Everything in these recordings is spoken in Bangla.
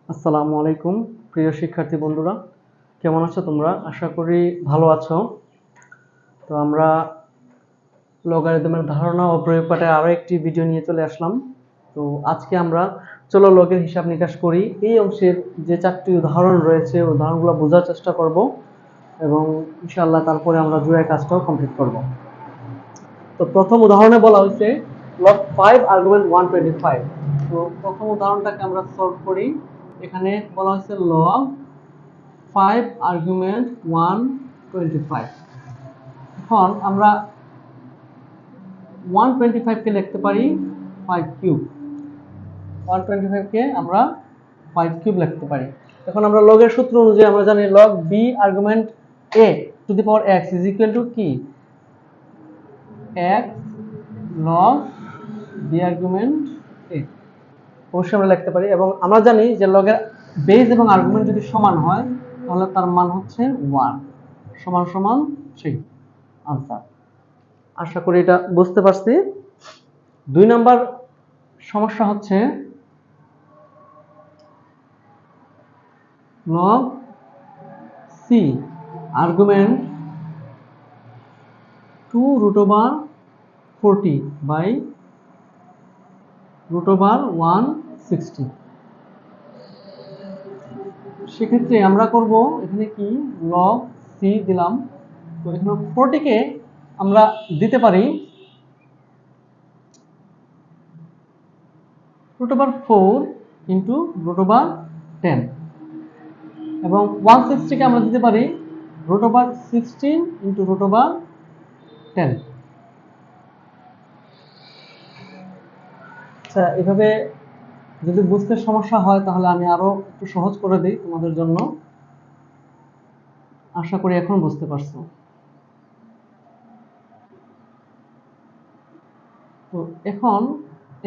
আসসালামু আলাইকুম প্রিয় শিক্ষার্থী বন্ধুরা, কেমন আছো তোমরা? আশা করি ভালো আছো। তো আমরা লগারিদমের ধারণা ও প্রয়োগ পাঠের আরও একটি ভিডিও নিয়ে চলে আসলাম। তো আজকে আমরা চলো লগের হিসাব নিকাশ করি। এই অংশের যে 4টি উদাহরণ রয়েছে উদাহরণগুলো বোঝার চেষ্টা করব এবং ইনশাআল্লাহ তারপরে আমরা জুড়ে কাজটাও কমপ্লিট করব। তো প্রথম উদাহরণে বলা হয়েছে log 5 আর্গুমেন্ট 125। তো প্রথম উদাহরণটাকে আমরা সলভ করি। এখানে বলা হয়েছে log 5 আর্গুমেন্ট 125। এখন আমরা 125 কে লিখতে পারি 5 কিউব। 125 কে আমরা 5 কিউব লিখতে পারি। এখন আমরা লগের সূত্র অনুযায়ী আমরা জানি log b argument a to the power x is equal to কি x log b argument a। অবশ্যই আমরা লিখতে পারি এবং আমরা জানি যে লগের বেস এবং আর্গুমেন্ট যদি সমান হয় তাহলে তার মান হচ্ছে 1 সমান সমান 3 আনসার। আশা করি এটা বুঝতে পারছি। 2 নাম্বার সমস্যা হচ্ছে log c argument 2 root over 40 by root over 160। সেক্ষেত্রে আমরা করব এখানে কি log c দিলাম। তো এখানে 40 কে আমরা দিতে পারি root over 4 into root over 10 এবং 160 কে আমরা দিতে পারি root over 16 into root over 10। আচ্ছা, এভাবে যদি বুঝতে সমস্যা হয় তাহলে আমি আরো একটু সহজ করে দিই তোমাদের জন্য। আশা করি এখন বুঝতে পারছো। তো এখন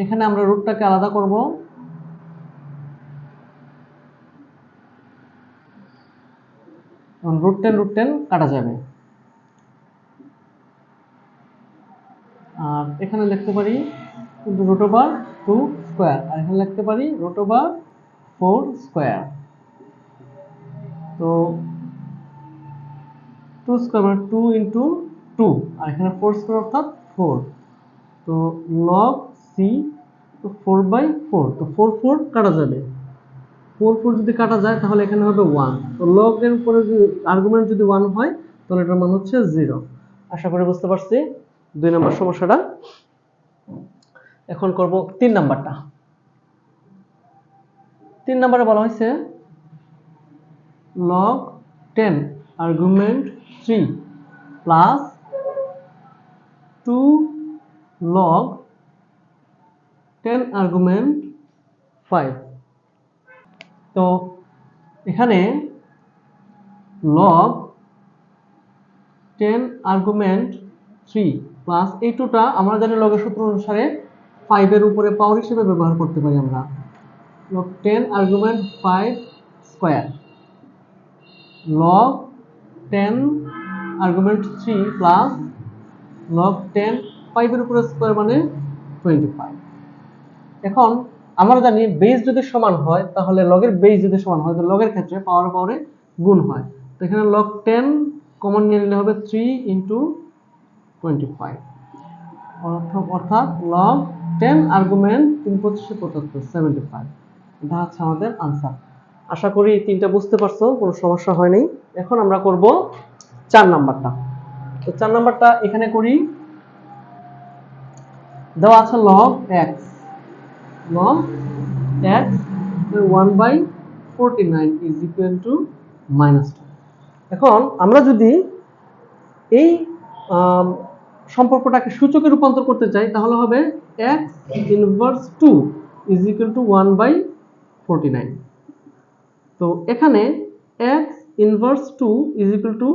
এখানে আমরা রুটটাকে আলাদা করব। রুট 10 কাটা যাবে আর এখানে লিখতে পারি রুট ওভার 2 স্কয়ার আর এখানে লিখতে পারি রুট ওভার 4 স্কয়ার। তো 2 স্কয়ার মানে 2 ইনটু 2 আর এখানে 4 স্কয়ার অর্থাৎ 4। তো log c তো 4/4 তো 4 4 কাটা যাবে। 4 4 যদি কাটা যায় তাহলে এখানে হবে 1। তো log এর উপরে যদি আর্গুমেন্ট যদি 1 হয় তাহলে এটার মান হচ্ছে 0। আশা করি বুঝতে পারছি 2 নম্বর সমস্যাটা। এখন করব 3 নাম্বারটা। 3 নম্বরে বলা হয়েছে log 10 argument 3 plus 2 log 10 argument 5। তো এখানে log 10 আর্গুমেন্ট 3 প্লাস এই টুটা আমরা জানি লগের সূত্র অনুসারে 5 এর উপরে পাওয়ার হিসেবে ব্যবহার করতে পারি আমরা। log 10 argument 5 square log 10 argument 3 plus log 10 5 এর উপরে স্কয়ার মানে 25। এখন আমরা জানি বেস যদি সমান হয় তাহলে লগের বেস যদি সমান হয় তাহলে লগের ক্ষেত্রে পাওয়ার পাওয়ারে গুণ হয়। তো এখানে log 10 কমন নিয়ে নিলে হবে 3 into 25 অর্থাৎ log 10 আর্গুমেন্ট 3 25 75 75। এটা হচ্ছে আমাদের आंसर। আশা করি এই তিনটা বুঝতে পারছো, কোনো সমস্যা হয় নাই। এখন আমরা করব 4 নাম্বারটা। তো 4 নাম্বারটা এখানে করি। দেওয়া আছে log x log x 1/49 is equal to -2। এখন আমরা যদি এই সম্পর্কটাকে সূচকে রূপান্তর করতে চাই তাহলে হবে x inverse 2 is equal to 1/49। তো এখানে x inverse 2 is equal to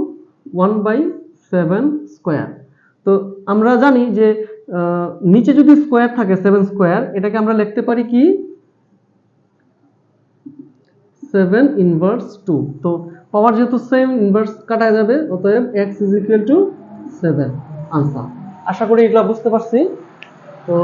1/7 square. তো আমরা জানি যে নিচে যদি স্কয়ার থাকে 7 স্কয়ার এটাকে আমরা লিখতে পারি কি 7 ইনভার্স 2। তো পাওয়ার যেহেতু সেম ইনভার্স কাটা যাবে অতএব x is equal to 7 answer. আশা করি এগুলা বুঝতে পারছি। তো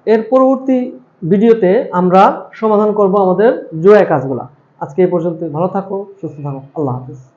এর পরবর্তী ভিডিওতে আমরা সমাধান করব আমাদের জোড়ায় কাজগুলা। আজকে এই পর্যন্ত। ভালো থাকো, সুস্থ থাকো। আল্লাহ হাফেজ।